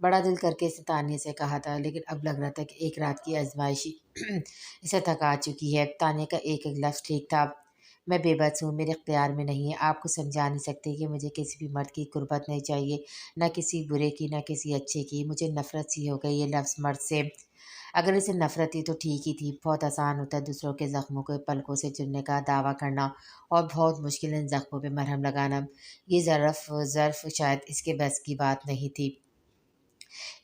بڑا دل کر کے اس نے تانیہ سے کہا تھا، لیکن اب لگ رہا تھا کہ ایک رات کی آزمائشی اسے تھکا چکی ہے۔ تانیہ کا ایک ایک لفظ ٹھیک تھا۔ میں بے بس ہوں، میرے اختیار میں نہیں ہے، آپ کو سمجھا نہیں سکتے کہ مجھے کسی بھی مرد کی قربت نہیں چاہیے، نہ کسی برے کی نہ کسی اچھے کی۔ مجھے نفرت سی ہو گئی یہ لفظ مرد سے۔ اگر اسے نفرت تھی تو ٹھیک ہی تھی، بہت آسان ہوتا ہے دوسروں کے زخموں کو پلکوں سے چننے کا دعویٰ کرنا اور بہت مشکل ان زخموں پہ مرہم لگانا۔ یہ ظرف شاید اس کے بس کی بات نہیں تھی۔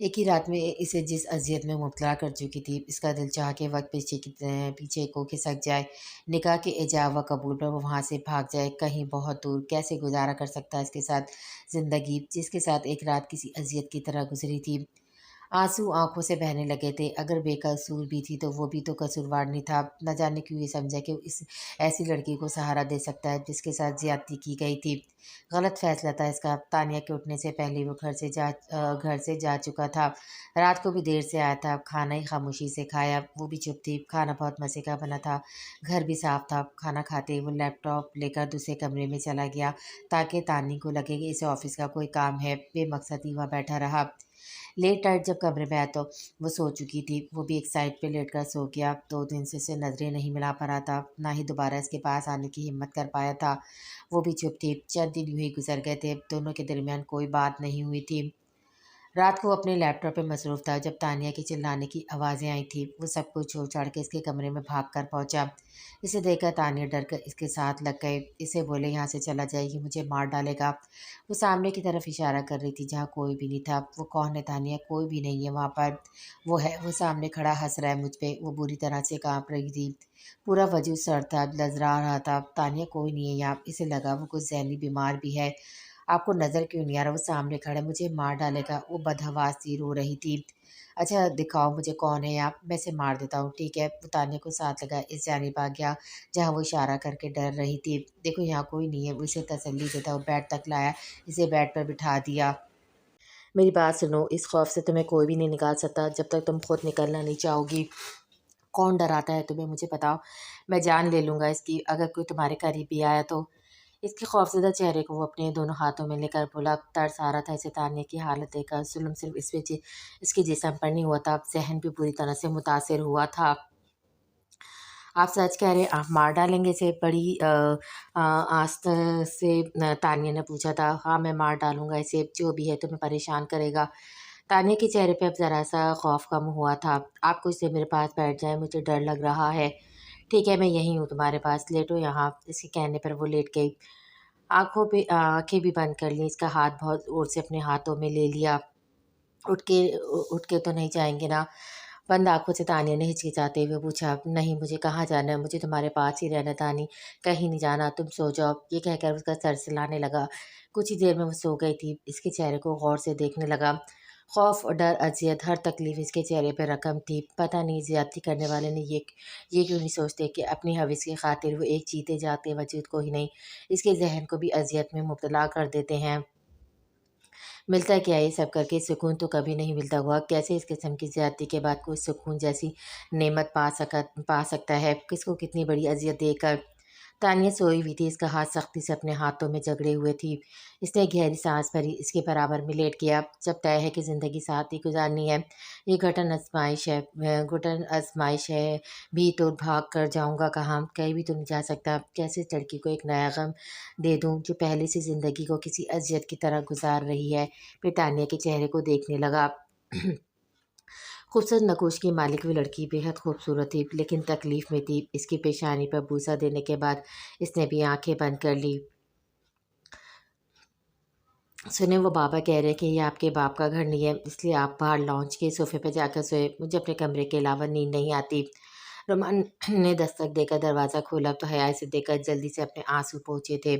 ایک ہی رات میں اسے جس اذیت میں مبتلا کر چکی تھی، اس کا دل چاہ کے وقت پیچھے کو کھسک جائے، نکاح کے ایجاب و قبول پر وہ وہاں سے بھاگ جائے کہیں بہت دور۔ کیسے گزارا کر سکتا ہے اس کے ساتھ زندگی جس کے ساتھ ایک رات کسی اذیت کی طرح گزری تھی؟ آنسو آنکھوں سے بہنے لگے تھے۔ اگر بے قصور بھی تھی تو وہ بھی تو قصوروار نہیں تھا۔ نہ جانے کیوں یہ سمجھا کہ وہ اس ایسی لڑکی کو سہارا دے سکتا ہے جس کے ساتھ زیادتی کی گئی تھی۔ غلط فیصلہ تھا اس کا۔ تانیہ کے اٹھنے سے پہلے وہ گھر سے جا چکا تھا۔ رات کو بھی دیر سے آیا تھا۔ کھانا ہی خاموشی سے کھایا، وہ بھی چپ تھی۔ کھانا بہت مزے کا بنا تھا، گھر بھی صاف تھا۔ کھانا کھاتے وہ لیپ ٹاپ لے کر دوسرے کمرے میں چلا گیا تاکہ تانیہ کو لگے کہ اسے آفس کا کوئی کام ہے۔ بے مقصد ہی وہاں بیٹھا رہا۔ لیٹ نائٹ جب کمرے میں آیا تو وہ سو چکی تھی۔ وہ بھی ایک سائڈ پہ لیٹ کر سو گیا۔ 2 دن سے اسے نظریں نہیں ملا پا رہا تھا، نہ ہی دوبارہ اس کے پاس آنے کی ہمت کر پایا تھا۔ وہ بھی چپ تھی۔ چند دن یوں ہی گزر گئے تھے، دونوں کے درمیان کوئی بات نہیں ہوئی تھی۔ رات کو وہ اپنے لیپ ٹاپ پہ مصروف تھا جب تانیہ کے چلانے کی آوازیں آئی تھیں۔ وہ سب کچھ چھوڑ چھاڑ کے اس کے کمرے میں بھاگ کر پہنچا۔ اسے دیکھ کر تانیہ ڈر کر اس کے ساتھ لگ گئے۔ اسے بولے یہاں سے چلا جائے، یہ مجھے مار ڈالے گا۔ وہ سامنے کی طرف اشارہ کر رہی تھی جہاں کوئی بھی نہیں تھا۔ وہ کون ہے تانیہ؟ کوئی بھی نہیں ہے وہاں پر۔ وہ ہے، وہ سامنے کھڑا ہنس رہا ہے مجھ پہ۔ وہ بری طرح سے کانپ رہی تھی، پورا وجود سر تھا، لرزا رہا تھا۔ تانیہ کوئی نہیں ہے یہاں۔ اسے لگا وہ کچھ ذہنی بیمار بھی ہے۔ آپ کو نظر کیوں نہیں آ رہا؟ وہ سامنے کھڑا ہے، مجھے مار ڈالے گا۔ وہ بدحواس سی رو رہی تھی۔ اچھا دکھاؤ مجھے کون ہے آپ، میں اسے مار دیتا ہوں، ٹھیک ہے؟ وہ تانیہ کو ساتھ لگا اس جانب آ گیا جہاں وہ اشارہ کر کے ڈر رہی تھی۔ دیکھو یہاں کوئی نہیں ہے، وہ اسے تسلی دیتا وہ بیڈ تک لایا، اسے بیڈ پر بٹھا دیا۔ میری بات سنو، اس خوف سے تمہیں کوئی بھی نہیں نکال سکتا جب تک تم خود نکلنا نہیں چاہو گی۔ کون ڈراتا ہے تمہیں؟ مجھے بتاؤ، میں جان لے لوں گا اس کی اگر کوئی تمہارے قریب بھی آیا تو۔ اس کے خوفزدہ چہرے کو وہ اپنے دونوں ہاتھوں میں لے کر بولا۔ ترس آ رہا تھا اسے تانیہ کی حالت دیکھ کر۔ ظلم صرف اس کے جسم پر نہیں ہوا تھا، ذہن بھی بری طرح سے متاثر ہوا تھا۔ آپ سچ کہہ رہے؟ آپ مار ڈالیں گے اسے؟ بڑی آست سے تانیہ نے پوچھا تھا۔ ہاں میں مار ڈالوں گا اسے، جو بھی ہے تمہیں پریشان کرے گا۔ تانیہ کے چہرے پہ اب ذرا سا خوف کم ہوا تھا۔ آپ کچھ دیر میرے پاس بیٹھ جائیں، مجھے ڈر لگ رہا ہے۔ ٹھیک ہے میں یہیں ہوں تمہارے پاس، لیٹو یہاں۔ اس کے کہنے پر وہ لیٹ گئی، آنکھیں بھی بند کر لیں۔ اس کا ہاتھ بہت زور سے اپنے ہاتھوں میں لے لیا۔ اٹھ کے اٹھ کے تو نہیں جائیں گے نا؟ بند آنکھوں سے تانیہ نے ہچکچاتے ہوئے پوچھا۔ نہیں، مجھے کہاں جانا ہے؟ مجھے تمہارے پاس ہی رہنا تانی، کہیں نہیں جانا، تم سو جاؤ۔ یہ کہہ کر اس کا سر سلانے لگا۔ کچھ ہی دیر میں وہ سو گئی تھی۔ اس کے چہرے کو غور سے دیکھنے لگا۔ خوف، ڈر، اذیت، ہر تکلیف اس کے چہرے پہ رقم تھی۔ پتہ نہیں زیادتی کرنے والے نے یہ کیوں نہیں سوچتے کہ اپنی حوث کی خاطر وہ ایک جیتے جاتے وجود کو ہی نہیں، اس کے ذہن کو بھی اذیت میں مبتلا کر دیتے ہیں۔ ملتا کیا ہے یہ سب کر کے؟ سکون تو کبھی نہیں ملتا ہوا۔ کیسے اس قسم کی زیادتی کے بعد کوئی سکون جیسی نعمت پا سکتا ہے؟ کس کو کتنی بڑی اذیت دے کر؟ تانیہ سوئی ہوئی تھی، اس کا ہاتھ سختی سے اپنے ہاتھوں میں جکڑے ہوئے تھی۔ اس نے گہری سانس بھری، اس کے برابر میں لیٹ گیا۔ جب طے ہے کہ زندگی ساتھ ہی گزارنی ہے، یہ گھٹن آزمائش ہے بھی تو بھاگ کر جاؤں گا کہاں؟ کہیں بھی تو نہیں جا سکتا۔ کیسے اس لڑکی کو ایک نیا غم دے دوں جو پہلے سے زندگی کو کسی اذیت کی طرح گزار رہی ہے؟ پھر تانیہ کے چہرے کو دیکھنے لگا۔ خوبصورت نقوش کی مالک ہوئی لڑکی بے حد خوبصورت تھی، لیکن تکلیف میں تھی۔ اس کی پیشانی پر بوسہ دینے کے بعد اس نے بھی آنکھیں بند کر لی۔ سنیں، وہ بابا کہہ رہے کہ یہ آپ کے باپ کا گھر نہیں ہے، اس لیے آپ باہر لاؤنج کے صوفے پہ جا کر سوئے۔ مجھے اپنے کمرے کے علاوہ نیند نہیں آتی۔ رومان نے دستک دے کر دروازہ کھولا تو حیا اسے دیکھ کر جلدی سے اپنے آنسو پوچھے تھے۔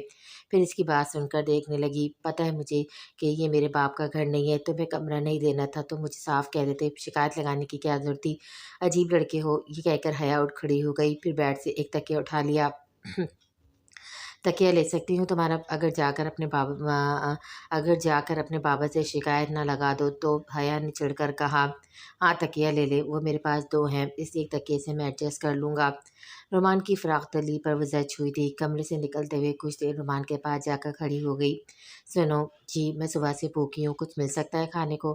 پھر اس کی بات سن کر دیکھنے لگی۔ پتہ ہے مجھے کہ یہ میرے باپ کا گھر نہیں ہے، تمہیں کمرہ نہیں دینا تھا تو مجھے صاف کہہ دیتے، شکایت لگانے کی کیا ضرورت تھی؟ عجیب لڑکے ہو۔ یہ کہہ کر حیا اٹھ کھڑی ہو گئی، پھر بیڈ سے ایک تکیہ اٹھا لیا۔ تکیہ لے سکتی ہوں تمہارا، اگر جا کر اپنے بابا سے شکایت نہ لگا دو تو، حیا نے چڑھ کر کہا۔ ہاں تکیہ لے لے، وہ میرے پاس دو ہیں، اس ایک تکیے سے میں ایڈجسٹ کر لوں گا۔ رومان کی فراق تلی پر وہ زچ ہوئی تھی، کمرے سے نکلتے ہوئے کچھ دیر رومان کے پاس جا کر کھڑی ہو گئی۔ سنو جی، میں صبح سے بھوکی ہوں، کچھ مل سکتا ہے کھانے کو؟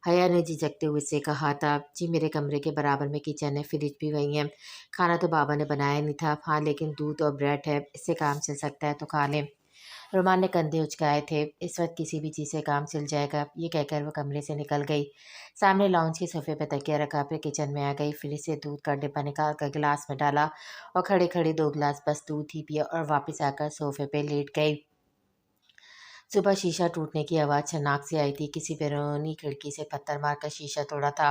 حیا نے جھجکتے ہوئے سے کہا تھا۔ جی میرے کمرے کے برابر میں کچن ہے، فریج بھی وہی ہے، کھانا تو بابا نے بنایا نہیں تھا، ہاں لیکن دودھ اور بریڈ ہے، اس سے کام چل سکتا ہے تو کھا لیں۔ رومان نے کندھے اچکائے تھے۔ اس وقت کسی بھی چیز سے کام چل جائے گا، یہ کہہ کر وہ کمرے سے نکل گئی۔ سامنے لاؤنج کے صوفے پہ تکیہ رکھا، پھر کچن میں آ گئی، فریج سے دودھ کا ڈبہ نکال کر گلاس میں ڈالا اور کھڑے کھڑے 2 گلاس بس دودھ ہی پیا اور واپس آ کر صوفے پہ لیٹ گئی۔ صبح شیشہ ٹوٹنے کی آواز شناک سے آئی تھی، کسی بیرونی کھڑکی سے پتھر مار کر شیشہ توڑا تھا۔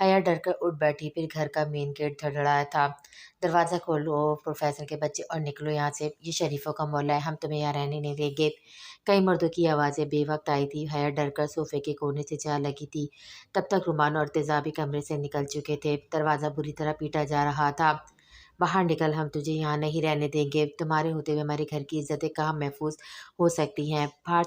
حیا ڈر کر اٹھ بیٹھی، پھر گھر کا مین گیٹ دھڑدھڑایا تھا۔ دروازہ کھولو پروفیسر کے بچے اور نکلو یہاں سے، یہ شریفوں کا محلہ ہے، ہم تمہیں یہاں رہنے نہیں دیں گے۔ کئی مردوں کی آوازیں بے وقت آئی تھی، حیا ڈر کر صوفے کے کونے سے جا لگی تھی۔ تب تک رومان اور ارتضیٰ بھی کمرے سے نکل چکے تھے، دروازہ بری طرح پیٹا جا رہا تھا۔ باہر نکل، ہم تجھے یہاں نہیں رہنے دیں گے، تمہارے ہوتے ہوئے ہمارے گھر کی عزتیں کہاں محفوظ ہو سکتی ہیں؟ باہر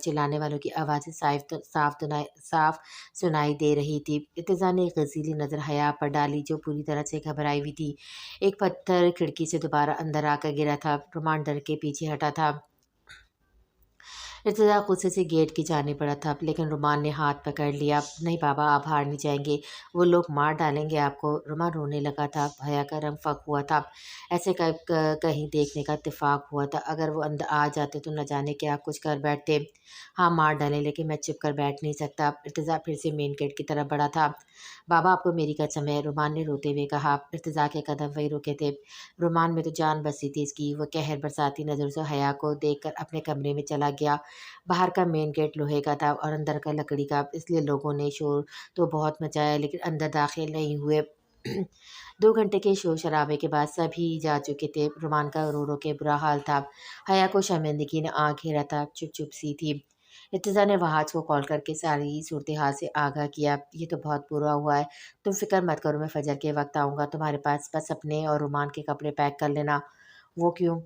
چلانے والوں کی آوازیں صاف سنائی دے رہی تھی۔ ارتضیٰ نے ایک غضیلی نظر حیا پر ڈالی جو پوری طرح سے گھبرائی ہوئی تھی۔ ایک پتھر کھڑکی سے دوبارہ اندر آ کر گرا تھا، رومان ڈر کے پیچھے ہٹا تھا۔ ارتضیٰ غصے سے گیٹ کی جانب بڑھا تھا، لیکن رومان نے ہاتھ پکڑ لیا۔ نہیں بابا، آپ باہر نہیں جائیں گے، وہ لوگ مار ڈالیں گے آپ کو۔ رومان رونے لگا تھا، حیا کا رنگ فک ہوا تھا۔ ایسے کہیں دیکھنے کا اتفاق ہوا تھا، اگر وہ اندر آ جاتے تو نہ جانے کیا کچھ کر بیٹھتے۔ ہاں مار ڈالیں، لیکن میں چپ کر بیٹھ نہیں سکتا۔ ارتضیٰ پھر سے مین گیٹ کی طرف بڑھا تھا۔ بابا آپ کو میری قسم ہے، رومان نے روتے ہوئے کہا۔ ارتضیٰ کے قدم وہی رکے تھے۔ رومان میں تو جان بسی تھی اس کی، وہ قہر برساتی نظروں سے حیا کو دیکھ کر اپنے کمرے میں چلا گیا۔ باہر کا مین گیٹ لوہے کا تھا اور اندر کا لکڑی کا، اس لیے لوگوں نے شور تو بہت مچایا لیکن اندر داخل نہیں ہوئے۔ 2 گھنٹے کے شور شرابے کے بعد سب ہی جا چکے تھے۔ رومان کا رو رو کے برا حال تھا، حیا کو شرمندگی نے آنکھ گھیرا تھا، چپ چپ سی تھی۔ ارتضیٰ نے وہاج کو کال کر کے ساری صورتحال سے آگاہ کیا۔ یہ تو بہت برا ہوا ہے، تم فکر مت کرو، میں فجر کے وقت آؤں گا تمہارے پاس، بس اپنے اور رومان کے کپڑے پیک کر لینا۔ وہ کیوں؟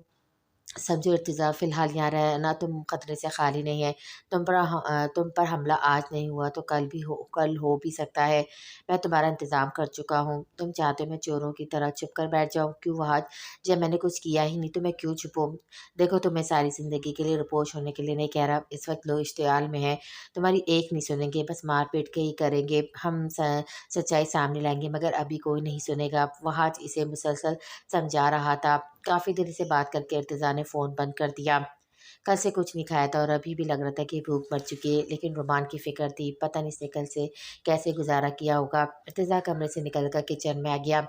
سمجھو ارتضیٰ، فی الحال یہاں رہنا تم خطرے سے خالی نہیں ہے، تم پر حملہ آج نہیں ہوا تو کل ہو بھی سکتا ہے، میں تمہارا انتظام کر چکا ہوں۔ تم چاہتے ہو میں چوروں کی طرح چھپ کر بیٹھ جاؤں؟ کیوں وہاج، جب میں نے کچھ کیا ہی نہیں تو میں کیوں چھپوں؟ دیکھو تمہیں ساری زندگی کے لیے روپوش ہونے کے لیے نہیں کہہ رہا، اس وقت لوگ اشتعال میں ہیں، تمہاری ایک نہیں سنیں گے، بس مار پیٹ کے ہی کریں گے، ہم سچائی سامنے لائیں گے، مگر ابھی کوئی نہیں سنے گا۔ وہاج اسے مسلسل سمجھا رہا تھا۔ کافی دیر سے بات کر کے ارتضیٰ نے فون بند کر دیا۔ کل سے کچھ نہیں کھایا تھا اور ابھی بھی لگ رہا تھا کہ بھوک مر چکی ہے، لیکن رومان کی فکر تھی، پتہ نہیں اس نے کل سے کیسے گزارا کیا ہوگا۔ ارتضیٰ کمرے سے نکل کر کچن میں آ گیا،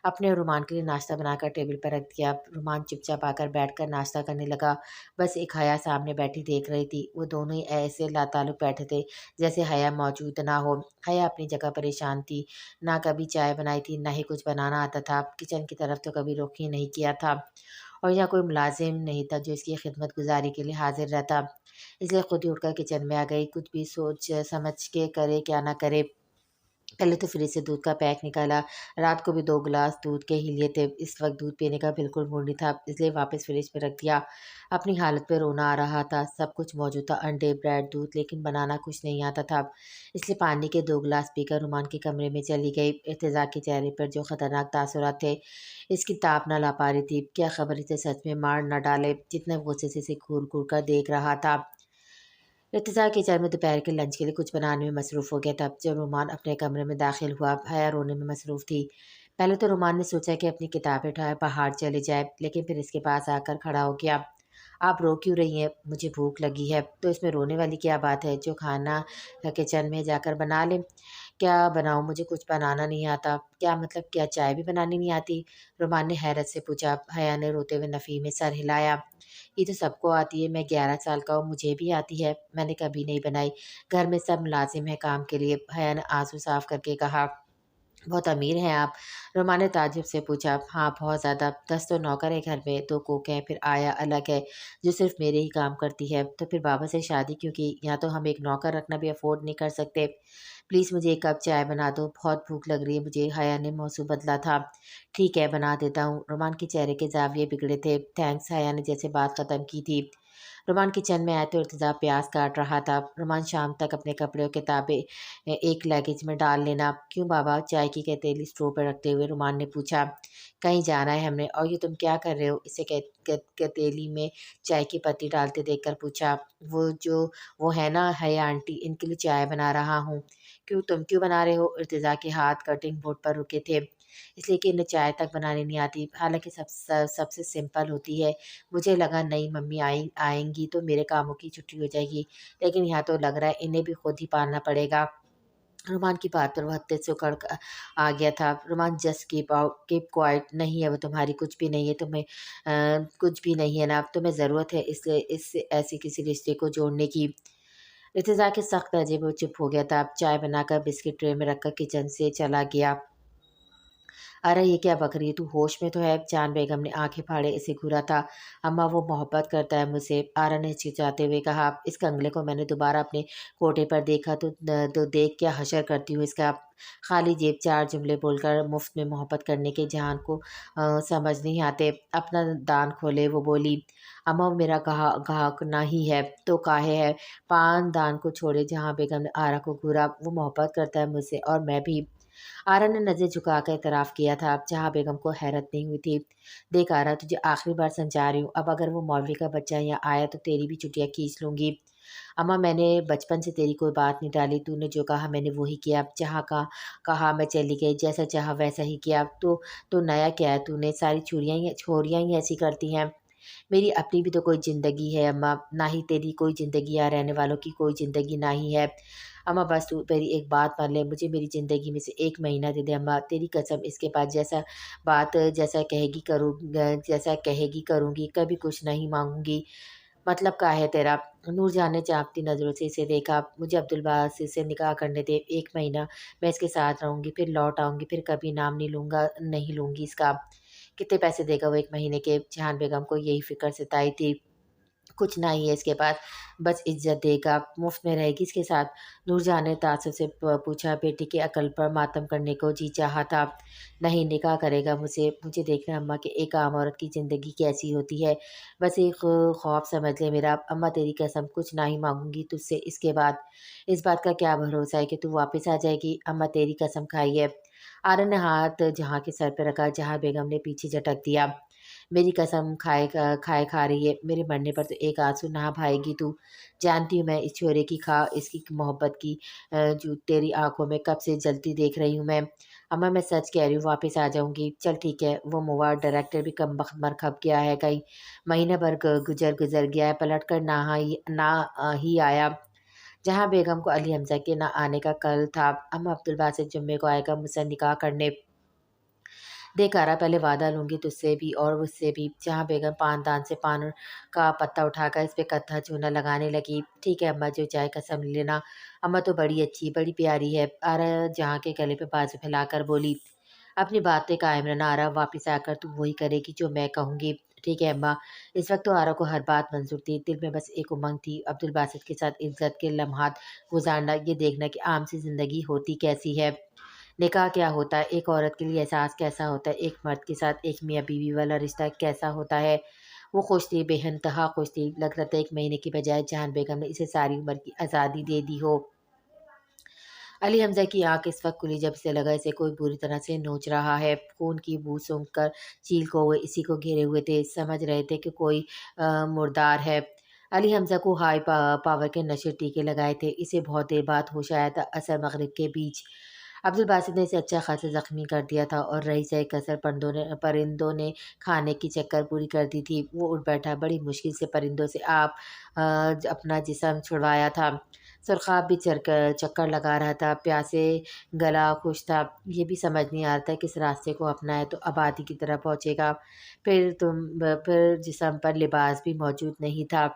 اپنے اور رومان کے لیے ناشتہ بنا کر ٹیبل پر رکھ دیا۔ رومان چپ چاپ آ کر بیٹھ کر ناشتہ کرنے لگا، بس ایک حیا سامنے بیٹھی دیکھ رہی تھی۔ وہ دونوں ہی ایسے لاتعلق بیٹھے تھے جیسے حیا موجود نہ ہو۔ حیا اپنی جگہ پریشان تھی، نہ کبھی چائے بنائی تھی، نہ ہی کچھ بنانا آتا تھا، کچن کی طرف تو کبھی رخ ہی نہیں کیا تھا، اور یہاں کوئی ملازم نہیں تھا جو اس کی خدمت گزاری کے لیے حاضر رہتا، اس لیے خود ہی اٹھ کر کچن میں آ گئی۔ کچھ بھی سوچ سمجھ کے کرے کیا نہ کرے، پہلے تو فریج سے دودھ کا پیک نکالا، رات کو بھی 2 گلاس دودھ کے ہی لیے تھے، اس وقت دودھ پینے کا بالکل موڈ نہیں تھا، اس لیے واپس فریج میں رکھ دیا۔ اپنی حالت پہ رونا آ رہا تھا، سب کچھ موجود تھا، انڈے، بریڈ، دودھ، لیکن بنانا کچھ نہیں آتا تھا، اس لیے پانی کے 2 گلاس پی کر رومان کے کمرے میں چلی گئی۔ ارتضیٰ کے چہرے پر جو خطرناک تاثرات تھے اس کی تاب نہ لا پا رہی تھی، کیا خبر اسے سچ میں مار نہ ڈالے، جتنے غصے سے اسے گھور گھور کر دیکھ رہا تھا۔ ارتضیٰ کچن میں دوپہر کے لنچ کے لیے کچھ بنانے میں مصروف ہو گیا تھا۔ جب رومان اپنے کمرے میں داخل ہوا، حیا رونے میں مصروف تھی۔ پہلے تو رومان نے سوچا کہ اپنی کتابیں اٹھائے باہر چلے جائے، لیکن پھر اس کے پاس آ کر کھڑا ہو گیا۔ آپ رو کیوں رہی ہیں؟ مجھے بھوک لگی ہے۔ تو اس میں رونے والی کیا بات ہے، جو کھانا کچن میں جا کر بنا لیں۔ کیا بناؤں؟ مجھے کچھ بنانا نہیں آتا۔ کیا مطلب، کیا چائے بھی بنانی نہیں آتی؟ رومان نے حیرت سے پوچھا۔ حیا نے روتے ہوئے نفی میں سر ہلایا۔ یہ تو سب کو آتی ہے، میں 11 سال کا ہوں، مجھے بھی آتی ہے، میں نے کبھی نہیں بنائی، گھر میں سب ملازم ہیں کام کے لیے، حیا نے آنسو صاف کر کے کہا۔ بہت امیر ہیں آپ؟ رومان نے تعجب سے پوچھا۔ ہاں بہت زیادہ، 10 تو نوکر ہیں گھر میں، 2 کوک ہیں، پھر آیا الگ ہے جو صرف میرے ہی کام کرتی ہے۔ تو پھر بابا سے شادی کیوں کی؟ یہاں تو ہم ایک نوکر رکھنا بھی افورڈ نہیں کر سکتے۔ پلیز مجھے ایک کپ چائے بنا دو، بہت بھوک لگ رہی ہے مجھے، حیا نے موضوع بدلا تھا۔ ٹھیک ہے بنا دیتا ہوں۔ رومان کے چہرے کے زاویے بگڑے تھے۔ تھینکس، حیا نے جیسے بات ختم کی تھی۔ رومان کچن میں آئے تو ارتضیٰ پیاز کاٹ رہا تھا۔ رومان شام تک اپنے کپڑے اور کتابیں ایک لیگیج میں ڈال لینا۔ کیوں بابا؟ چائے کی کیتلی اسٹو پر رکھتے ہوئے رومان نے پوچھا۔ کہیں جانا ہے ہم نے۔ اور یہ تم کیا کر رہے ہو؟ اسے کیتلی میں چائے کی پتی ڈالتے دیکھ کر پوچھا۔ وہ ہے نا حیا آنٹی، ان کے لیے چائے بنا رہا ہوں۔ کیوں، تم کیوں بنا رہے ہو؟ ارتضیٰ کے ہاتھ کٹنگ بورڈ پر رکے تھے۔ اس لیے کہ انہیں چائے تک بنانی نہیں آتی، حالانکہ سب سے سمپل ہوتی ہے۔ مجھے لگا نئی ممی آئیں گی تو میرے کاموں کی چھٹی ہو جائے گی، لیکن یہاں تو لگ رہا ہے انہیں بھی خود ہی پالنا پڑے گا۔ رومان کی بات پر وہ ہتے سے اکڑ آ گیا تھا۔ رومان جسٹ کیپ کوائٹ۔ نہیں ہے وہ تمہاری، کچھ بھی نہیں ہے تمہیں، کچھ بھی نہیں ہے نا، تمہیں ضرورت ہے اس ایسی کسی رشتے کو جوڑنے کی۔ ارتضیٰ کے سخت لہجے وہ چپ ہو گیا تھا۔ چائے بنا کر بسکٹ ٹرے میں رکھ کر کچن سے چلا گیا۔ ارے یہ کیا بک رہی ہے تو، ہوش میں تو ہے؟ جان بیگم نے آنکھیں پھاڑے اسے گھورا تھا۔ اماں وہ محبت کرتا ہے مجھ سے، آرا نے ہچکچاتے ہوئے کہا۔ اس کنگلے کو میں نے دوبارہ اپنے کوٹے پر دیکھا تو دیکھ کیا حشر کرتی ہوں اس کا۔ خالی جیب چار جملے بول کر مفت میں محبت کرنے کے جہان کو سمجھ نہیں آتے۔ اپنا دان کھولے وہ بولی۔ اماں وہ میرا گاہک نہ ہی ہے تو کاہے ہے؟ پان دان کو چھوڑے، جہاں بیگم نے آرا کو گھورا۔ وہ محبت کرتا ہے مجھ سے، اور میں بھی۔ آرا نے نظر جھکا کر اعتراف کیا تھا۔ جہاں بیگم کو حیرت نہیں ہوئی تھی۔ دیکھ آرا، تجھے آخری بار سمجھا رہی ہوں، اب اگر وہ مولوی کا بچہ یہاں آیا تو تیری بھی چٹیاں کھینچ لوں گی۔ اماں میں نے بچپن سے تیری کوئی بات نہیں ٹالی، تو نے جو کہا میں نے وہی کیا۔ جہاں کا کہا میں چلی گئی، جیسا چاہا ویسا ہی کیا۔ تو نیا کیا ہے؟ تو نے ساری چھوریاں ہی ایسی کرتی ہیں۔ میری اپنی بھی تو کوئی زندگی ہے اماں، نہ ہی تیری کوئی زندگی، یا رہنے والوں کی کوئی زندگی نہ ہی ہے۔ اماں بس تو میری ایک بات مان لے، مجھے میری زندگی میں سے ایک مہینہ دے دے اماں، تیری قسم، اس کے بعد جیسا کہے گی کروں گی، کبھی کچھ نہیں مانگوں گی۔ مطلب کیا ہے تیرا؟ نور جان نے چاپتی نظروں سے اسے دیکھا۔ مجھے عبدالباسط سے نکاح کرنے دے، ایک مہینہ میں اس کے ساتھ رہوں گی، پھر لوٹ آؤں گی، پھر کبھی نام نہیں لوں گی اس کا۔ کتنے پیسے دے گا وہ ایک مہینے کے؟ جہان بیگم کو یہی فکر ستائی تھی۔ کچھ نہ ہی ہے اس کے پاس، بس عزت دے گا، مفت میں رہے گی اس کے ساتھ۔ نور جہاں نے تعصب سے پوچھا۔ بیٹی کے عقل پر ماتم کرنے کو جی چاہا تھا۔ نہیں، نکاح کرے گا مجھ سے۔ مجھے دیکھنا اماں کہ ایک عام عورت کی زندگی کیسی ہوتی ہے، بس ایک خواب سمجھ لے میرا۔ اماں تیری قسم، کچھ نہ ہی مانگوں گی تجھ سے اس کے بعد۔ اس بات کا کیا بھروسہ ہے کہ تو واپس آ جائے گی؟ اماں تیری قسم کھائی ہے۔ آرا نے ہاتھ جہاں کے سر پہ رکھا۔ جہاں بیگم نے پیچھے جھٹک دیا۔ میری قسم کھائے کھا رہی ہے، میرے مرنے پر تو ایک آنسو نہ بہائے گی تو؟ جانتی ہوں میں اس چھورے کی اس کی محبت کی جو تیری آنکھوں میں کب سے جلتی دیکھ رہی ہوں میں۔ اماں میں سچ کہہ رہی ہوں، واپس آ جاؤں گی۔ چل ٹھیک ہے۔ وہ مواد ڈائریکٹر بھی کم بخت مر کھپ گیا ہے، کئی مہینہ بھر گزر گیا ہے، پلٹ کر نہ ہی آیا۔ جہاں بیگم کو علی حمزہ کے نہ آنے کا کل تھا۔ اماں عبدالباسط جمعے کو آئے گا مجھ سے نکاح کرنے۔ دیکھ آرا، پہلے وعدہ لوں گی تجھ سے بھی اور اس سے بھی۔ جہاں بیگم پان دان سے پان کا پتا اٹھا کر اس پہ کتھا چونا لگانے لگی۔ ٹھیک ہے اماں، جو چاہے قسم لینا۔ اماں تو بڑی اچھی، بڑی پیاری ہے۔ آرا جہاں کے گلے پہ بازو پھیلا کر بولی۔ اپنی بات پہ قائم رہنا آرا، واپس آ کر تو وہی کرے گی جو میں کہوں گی۔ ٹھیک ہے اماں۔ اس وقت تو آرا کو ہر بات منظور تھی، دل میں بس ایک امنگ تھی، عبدالباسط کے ساتھ عزت کے لمحات گزارنا، یہ دیکھنا کہ عام سی زندگی ہوتی کیسی ہے، نکاح کیا ہوتا ہے، ایک عورت کے لیے احساس کیسا ہوتا ہے، ایک مرد کے ساتھ ایک میاں بیوی والا رشتہ کیسا ہوتا ہے۔ وہ خوش تھی، بے انتہا خوش تھی۔ لگ رہا تھا ایک مہینے کی بجائے جہان بیگم نے اسے ساری عمر کی آزادی دے دی ہو۔ علی حمزہ کی آنکھ اس وقت کھلی جب اسے لگا اسے کوئی بری طرح سے نوچ رہا ہے۔ خون کی بو سونگھ کر چیل کو ہوئے اسی کو گھیرے ہوئے تھے، سمجھ رہے تھے کہ کوئی مردار ہے۔ علی حمزہ کو ہائی پاور کے نشے ٹیکے لگائے تھے، اسے بہت دیر بعد ہوش آیا تھا، عصر مغرب کے بیچ۔ عبدالباسط نے اسے اچھا خاصا زخمی کر دیا تھا اور رہی سہی کسر پرندوں نے کھانے کی چکر پوری کر دی تھی۔ وہ اٹھ بیٹھا، بڑی مشکل سے پرندوں سے اپنا جسم چھڑوایا تھا۔ سرخاب بھی چکر لگا رہا تھا، پیاسے گلا خشک تھا، یہ بھی سمجھ نہیں آ رہا تھا کس راستے کو اپنائے تو آبادی کی طرف پہنچے گا۔ پھر جسم پر لباس بھی موجود نہیں تھا،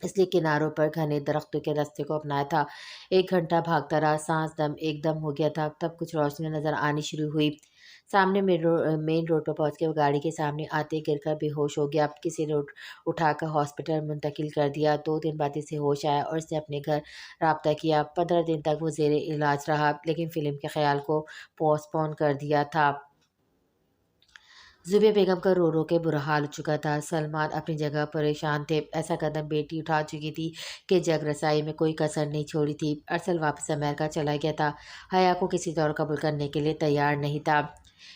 اس لیے کناروں پر گھنے درختوں کے راستے کو اپنایا تھا۔ ایک گھنٹہ بھاگتا رہا، سانس ایک دم ہو گیا تھا، تب کچھ روشنی نظر آنی شروع ہوئی۔ سامنے مین روڈ پر پہنچ کے وہ گاڑی کے سامنے آتے گر کر بے ہوش ہو گیا۔ اب کسی نے اٹھا کر ہاسپٹل منتقل کر دیا۔ 2 دن بعد اسے ہوش آیا اور اس نے اپنے گھر رابطہ کیا۔ 15 دن تک وہ زیر علاج رہا لیکن فلم کے خیال کو پوسٹ پون کر دیا تھا۔ زوبیہ بیگم کا رو رو کے برا حال ہو چکا تھا۔ سلمان اپنی جگہ پریشان تھے۔ ایسا قدم بیٹی اٹھا چکی تھی کہ جگ رسائی میں کوئی کسر نہیں چھوڑی تھی۔ ارسل واپس امریکہ چلا گیا تھا۔ حیا کو کسی طور قبول کرنے کے لیے تیار نہیں تھا۔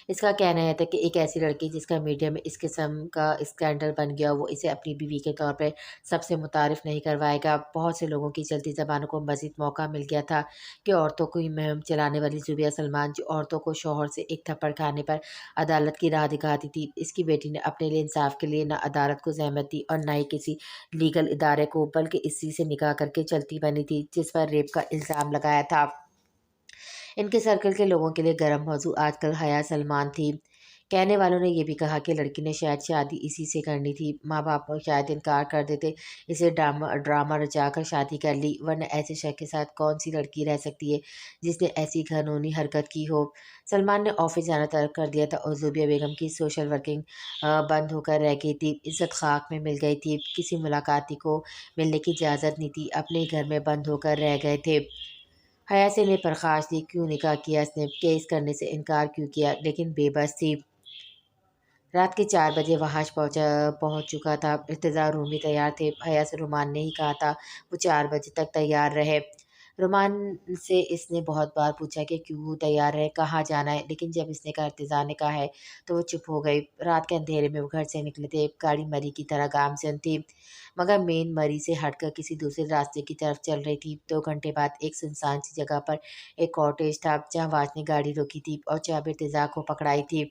اس کا کہنا ہے تھا کہ ایک ایسی لڑکی جس کا میڈیا میں اس قسم کا اسکینڈل بن گیا، وہ اسے اپنی بیوی کے طور پر سب سے متعارف نہیں کروائے گا۔ بہت سے لوگوں کی چلتی زبانوں کو مزید موقع مل گیا تھا کہ عورتوں کو مہم چلانے والی زوبیہ سلمان، جو عورتوں کو شوہر سے ایک تھپڑ کھانے پر عدالت کی راہ دکھاتی تھی، اس کی بیٹی نے اپنے لیے انصاف کے لیے نہ عدالت کو زحمت دی اور نہ ہی کسی لیگل ادارے کو، بلکہ اسی سے نکاح کر کے چلتی بنی تھی جس پر ریپ کا الزام لگایا تھا۔ ان کے سرکل کے لوگوں کے لیے گرم موضوع آج کل حیا سلمان تھی۔ کہنے والوں نے یہ بھی کہا کہ لڑکی نے شاید شادی اسی سے کرنی تھی۔ ماں باپ شاید انکار کر دیتے، اسے ڈرامہ رچا کر شادی کر لی، ورنہ ایسے شخص کے ساتھ کون سی لڑکی رہ سکتی ہے جس نے ایسی گھنونی حرکت کی ہو۔ سلمان نے آفس جانا ترک کر دیا تھا اور زوبیہ بیگم کی سوشل ورکنگ بند ہو کر رہ گئی تھی۔ عزت خاک میں مل گئی تھی، کسی ملاقاتی کو ملنے کی اجازت نہیں تھی، اپنے گھر میں بند ہو کر رہ گئے تھے۔ حیا سے نے پرخاش دی، کیوں نکاح کیا اس نے، کیس کرنے سے انکار کیوں کیا، لیکن بے بس تھی۔ رات کے 4 بجے وحش پہنچ چکا تھا۔ ارتضیٰ رومی تیار تھے۔ حیا سے رومان نے ہی کہا تھا وہ 4 بجے تک تیار رہے۔ رومان سے اس نے بہت بار پوچھا کہ کیوں تیار ہے، کہاں جانا ہے، لیکن جب اس نے کہا ارتضیٰ نے کہا ہے تو وہ چپ ہو گئی۔ رات کے اندھیرے میں وہ گھر سے نکلے تھے۔ گاڑی مری کی طرح گامزن تھی، مگر مین مری سے ہٹ کر کسی دوسرے راستے کی طرف چل رہی تھی۔ 2 گھنٹے بعد ایک سنسان سی جگہ پر ایک کاٹیج تھا جہاں واج نے گاڑی روکی تھی اور چابی ارتضیٰ کو پکڑائی تھی۔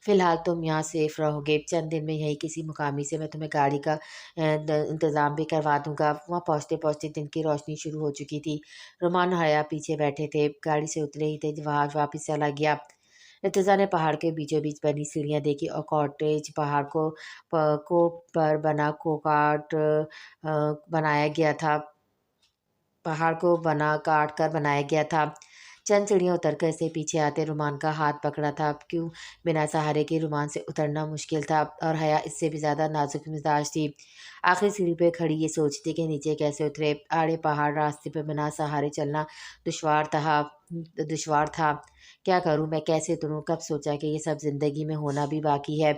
فی الحال تم یہاں سیف رہو گے، چند دن میں یہیں کسی مقامی سے میں تمہیں گاڑی کا انتظام بھی کروا دوں گا۔ وہاں پہنچتے پہنچتے دن کی روشنی شروع ہو چکی تھی۔ رومان اور حیا پیچھے بیٹھے تھے۔ گاڑی سے اترے ہی تھے وہاج واپس چلا گیا۔ ارتضیٰ نے پہاڑ کے بیچوں بیچ بنی سیڑھیاں دیکھی اور کاٹیج پہاڑ کو پر بنا کوکاٹ بنایا گیا تھا پہاڑ کو بنا کاٹ کر بنایا گیا تھا۔ چند سیڑھیاں اتر کر اسے پیچھے آتے رومان کا ہاتھ پکڑا تھا۔ کیوں بنا سہارے کے رومان سے اترنا مشکل تھا اور حیا اس سے بھی زیادہ نازک مزاج تھی۔ آخری سیڑھی پہ کھڑی یہ سوچتی کہ نیچے کیسے اترے۔ آڑے پہاڑ راستے پہ بنا سہارے چلنا دشوار تھا۔ کیا کروں میں، کیسے اتروں، کب سوچا کہ یہ سب زندگی میں ہونا بھی باقی ہے۔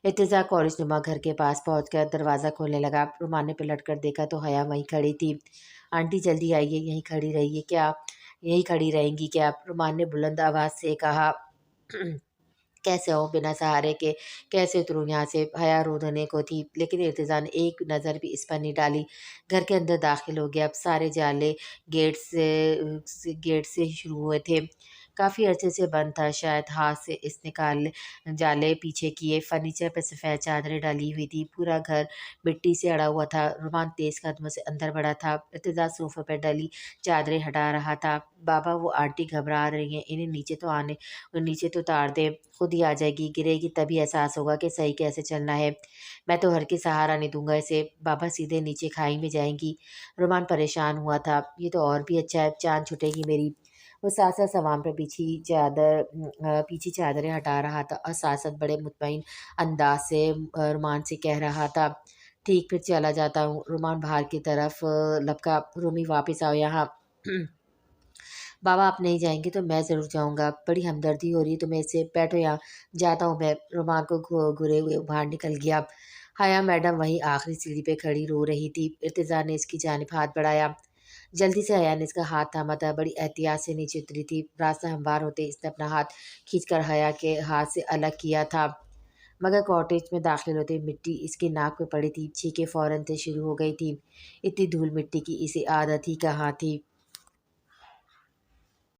ارتضیٰ کالج نما گھر کے پاس پہنچ کر دروازہ کھولنے لگا۔ رومان نے پلٹ کر دیکھا تو حیا وہیں کھڑی تھی۔ آنٹی جلدی آئیے، یہیں کھڑی رہیے کیا، یہیں کھڑی رہیں گی کیا؟ رومان نے بلند آواز سے کہا۔ کیسے ہوں بنا سہارے کے، کیسے اتروں یہاں سے؟ حیا رونے کو تھی لیکن ارتضیٰ نے ایک نظر بھی اس پر نہیں ڈالی۔ گھر کے اندر داخل ہو گیا۔ اب سارے جالے گیٹ سے ہی شروع ہوئے تھے۔ کافی عرصے سے بند تھا، شاید ہاتھ سے اس نے جالے پیچھے کیے۔ فرنیچر پر سفید چادریں ڈالی ہوئی تھی، پورا گھر مٹی سے اڑا ہوا تھا۔ رومان تیز قدموں سے اندر بڑھا تھا۔ ارتضیٰ صوفے پر ڈلی چادریں ہٹا رہا تھا۔ بابا وہ آنٹی گھبرا رہی ہیں، انہیں نیچے تو اتار دیں، خود ہی آ جائے گی، گرے گی تبھی احساس ہوگا کہ صحیح کیسے چلنا ہے۔ میں تو ہر کی سہارا نہیں دوں گا اسے، بابا سیدھے نیچے کھائی میں جائیں گی۔ رومان پریشان ہوا تھا۔ یہ تو اور بھی اچھا ہے، جان چھٹے گی میری۔ وہ ساتھ ساتھ سامان پر پیچھے چادریں ہٹا رہا تھا اور ساتھ ساتھ بڑے مطمئن انداز سے رومان سے کہہ رہا تھا، ٹھیک پھر چلا جاتا ہوں۔ رومان باہر کی طرف لپکا۔ رومی واپس آؤ یہاں۔ بابا آپ نہیں جائیں گے تو میں ضرور جاؤں گا، بڑی ہمدردی ہو رہی ہے تمہیں اس سے، بیٹھو یہاں، جاتا ہوں میں۔ رومان کو گھورے ہوئے باہر نکل گیا۔ حیا میڈم وہیں آخری سیڑھی پہ کھڑی رو رہی تھی۔ ارتضیٰ نے اس کی جانب ہاتھ بڑھایا۔ جلدی سے حیا نے اس کا ہاتھ تھاما تھا، بڑی احتیاط سے نیچے اتری تھی۔ راستہ ہموار ہوتے اس نے اپنا ہاتھ کھینچ کر حیا کے ہاتھ سے الگ کیا تھا، مگر کاٹیج میں داخل ہوتے مٹی اس کی ناک پہ پڑی تھی، چھینکیں فوراً سے شروع ہو گئی تھی۔ اتنی دھول مٹی کی اسے عادت ہی کہاں تھی۔